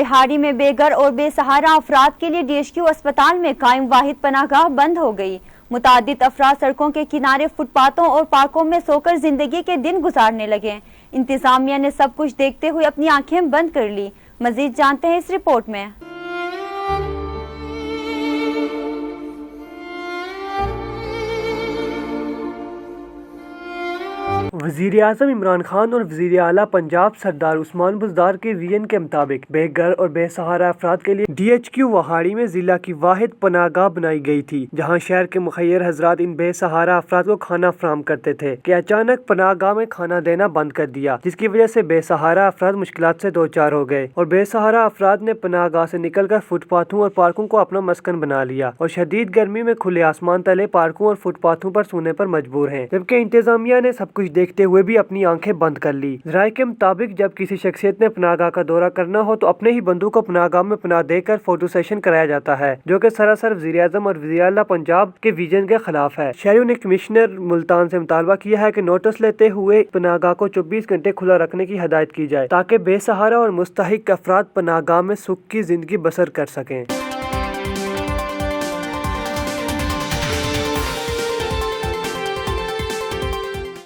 रिहाड़ी में बेघर और बेसहारा अफराद के लिए DHQ अस्पताल में कायम वाहिद पनाहगाह बंद हो गई। मुतादिद अफराद सड़कों के किनारे, फुटपाथों और पार्कों में सोकर जिंदगी के दिन गुजारने लगे। इंतजामिया ने सब कुछ देखते हुए अपनी आंखें बंद कर ली। मजीद जानते हैं इस रिपोर्ट में। वज़ीर आज़म इमरान खान और वज़ीर आला पंजाब सरदार उस्मान बुज़दार के विजन के मुताबिक बेघर और बेसहारा अफराद के लिए DHQ वहाड़ी में जिला की वाहिद पनाहगाह बनाई गई थी, जहां शहर के मुखय्यर हजरात इन बेसहारा अफराद को खाना फराहम करते थे कि अचानक पनाहगाह में खाना देना बंद कर दिया, जिसकी वजह से बेसहारा अफराद मुश्किलात से दो चार हो गए और बेसहारा अफराद ने पनाहगाह से निकलकर फुटपाथों और पार्कों को अपना मस्कन बना लिया और शदीद गर्मी में खुले आसमान तले पार्कों और फुटपाथों पर सोने पर मजबूर हैं, जबकि इंतजामिया ने सब कुछ देखते हुए भी अपनी आंखें बंद कर ली। ज़राए के मुताबिक जब किसी शख्सियत ने पनाहगाह का दौरा करना हो तो अपने ही बंदों को पनाहगाह में पनाह देकर फोटो सेशन कराया जाता है, जो कि सरासर वज़ीर आज़म और वज़ीर आला पंजाब के विजन के खिलाफ है। शहरियों ने कमिश्नर मुल्तान से मुतालबा किया है कि नोटिस लेते हुए पनाहगाह को 24 घंटे खुला रखने की हिदायत की जाए ताकि बेसहारा और मुस्तहिक अफराद पनाहगाह में सुख की जिंदगी बसर कर सकें।